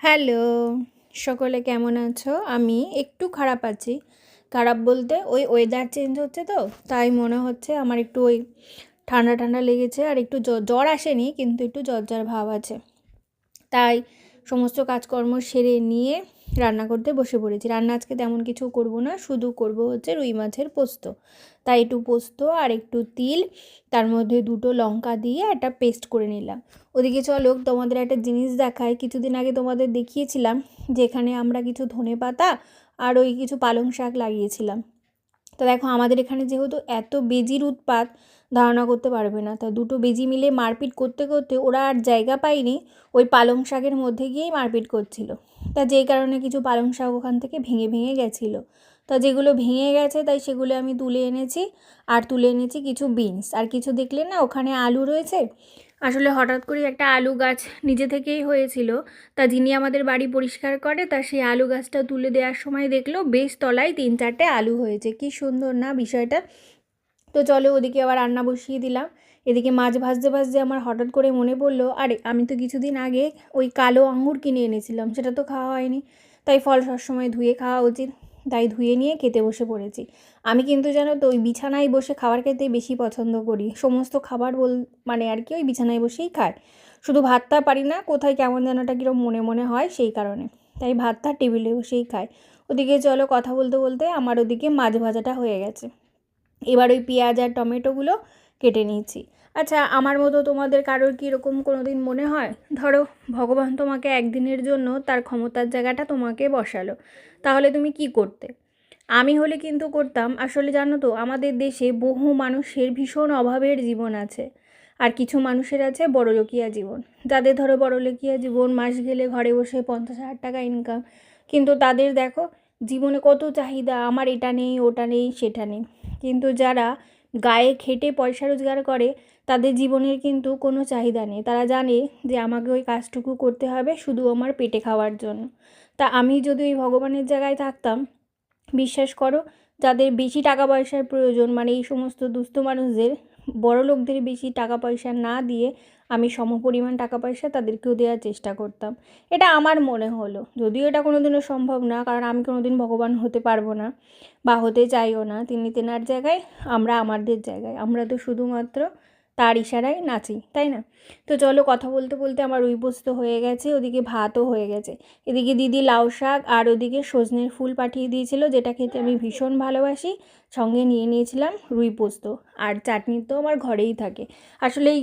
Hello, সকলে কেমন আছো? আমি একটু খারাপ আছি। খারাপ বলতে ওই ওয়েদার চেঞ্জ হচ্ছে তো, তাই মনে হচ্ছে আমার একটু ওই ঠান্ডা ঠান্ডা লেগেছে, আর একটু জ্বর আসেনি কিন্তু একটু জ্বর জ্বর ভাব আছে। তাই সমস্ত কাজকর্ম সেরে নিয়ে রান্না করতে বসে পড়েছি। রান্না আজকে তেমন কিছু করব না, শুধু করব হচ্ছে রুই মাছের পোস্ত। তাই একটু পোস্ত আর একটু তিল, তার মধ্যে দুটো লঙ্কা দিয়ে একটা পেস্ট করে নিলাম। ওদিকে চলো তোমাদের একটা জিনিস দেখায়। কিছুদিন আগে তোমাদের দেখিয়েছিলাম যেখানে আমরা কিছু ধনেপাতা আর ওই কিছু পালং শাক লাগিয়েছিলাম। তো দেখো আমাদের এখানে যেহেতু এত বেজির উৎপাত, ধারণা করতে পারবে না। তা দুটো বেজি মিলে মারপিট করতে করতে ওরা আর জায়গা পায়নি, ওই পালং শাকের মধ্যে গিয়েই মারপিট করছিল। তা যেই কারণে কিছু পালং শাক ওখান থেকে ভেঙে ভেঙে গেছিলো। তা যেগুলো ভেঙে গেছে তাই সেগুলো আমি তুলে এনেছি। আর তুলে এনেছি কিছু বিনস, আর কিছু দেখলে না ওখানে আলু রয়েছে। আসলে হঠাৎ করে একটা আলু গাছ নিজে থেকেই হয়েছিল। তা যিনি আমাদের বাড়ি পরিষ্কার করে, তা সেই আলু গাছটা তুলে দেওয়ার সময় দেখলো বেশ তলায় 3-4টে আলু হয়েছে। কি সুন্দর না বিষয়টা। তো চলো ওদিকে আবার রান্না বসিয়ে দিলাম। এদিকে মাছ ভাজতে ভাজতে আমার হঠাৎ করে মনে পড়লো, আরে আমি তো কিছুদিন আগে ওই কালো আঙুর কিনে এনেছিলাম, সেটা তো খাওয়া হয়নি। তাই ফল সবসময় ধুয়ে খাওয়া উচিত। তাই ধুয়ে নিয়ে খেতে বসে পড়েছি। আমি কিন্তু জানো তো ওই বিছানায় বসে খাবার খেতে বেশি পছন্দ করি। সমস্ত খাবার মানে আর কি ওই বিছানায় বসেই খায়। শুধু ভাতটা পারি না, কোথায় কেমন যেন একটা কীরকম মনে মনে হয়, সেই কারণে। তাই ভাতটা টেবিলে বসেই খায়। ওদিকে চলো কথা বলতে বলতে আমার ওদিকে মাছ ভাজাটা হয়ে গেছে। এবার ওই পেঁয়াজ আর টমেটোগুলো কেটে নিয়েছি। আচ্ছা, আমার মতো তোমাদের কারোর কি এরকম কোনো দিন মনে হয়, ধরো ভগবান তোমাকে একদিনের জন্য তার ক্ষমতার জায়গাটা তোমাকে বসালো, তাহলে তুমি কি করতে? আমি হলে কিন্তু করতাম। আসলে জানো তো আমাদের দেশে বহু মানুষের ভীষণ অভাবের জীবন আছে, আর কিছু মানুষের আছে বড়লোকিয়া জীবন। যাদের ধরো বড়লোকিয়া জীবন, মাস গেলে ঘরে বসে 50,000 টাকা ইনকাম, কিন্তু তাদের দেখো জীবনে কত চাহিদা, আমার এটা নেই ওটা নেই সেটা নেই। কিন্তু যারা গায়ে খেটে পয়সা রোজগার করে, তাদের জীবনের কিন্তু কোনো চাহিদা নেই। তারা জানে যে আমাকে ওই কাজটুকু করতে হবে শুধু আমার পেটে খাওয়ার জন্য। তা আমি যদি ওই ভগবানের জায়গায় থাকতাম, বিশ্বাস করো, যাদের বেশি টাকা পয়সার প্রয়োজন, মানে এই সমস্ত দুস্থ মানুষদের, বড়লোকদের বেশি টাকা পয়সা না দিয়ে আমি সমপরিমাণ টাকা পয়সা তাদেরকেও দেওয়ার চেষ্টা করতাম। এটা আমার মনে হলো, যদিও এটা কোনো দিনও সম্ভব না, কারণ আমি কোনো দিন ভগবান হতে পারবো না বা হতে চাইও না। তিনি তেনার জায়গায়, আমরা আমাদের জায়গায়, আমরা তো শুধুমাত্র তার ইশারায় নাচি, তাই না? তো চলো কথা বলতে বলতে আমার রুই পোস্ত হয়ে গেছে, ওদিকে ভাতও হয়ে গেছে। এদিকে দিদি লাউ শাক আর ওদিকে সজনের ফুল পাঠিয়ে দিয়েছিল, যেটা খেতে আমি ভীষণ ভালোবাসি। সঙ্গে নিয়ে নিয়েছিলাম রুই পোস্ত। আর চাটনি তো আমার ঘরেই থাকে। আসলে এই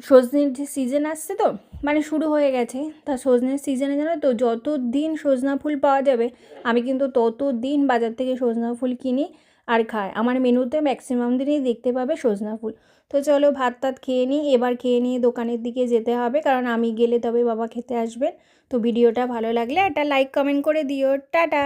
সজনের যে সিজন আসছে তো, মানে শুরু হয়ে গেছে, তা সজনের সিজনে জানো তো যত দিন সজনা ফুল পাওয়া যাবে আমি কিন্তু তত দিন বাজার থেকে সজনা ফুল কিনি আর খাই। আমার মেনুতে ম্যাক্সিমাম দিনই দেখতে পাবে সজনা ফুল। তো চলো ভাত টাত খেয়ে নিই, এবার খেয়ে নিয়ে দোকানের দিকে যেতে হবে, কারণ আমি গেলে তবে বাবা খেতে আসবেন। তো ভিডিওটা ভালো লাগলে একটা লাইক কমেন্ট করে দিও। টাটা।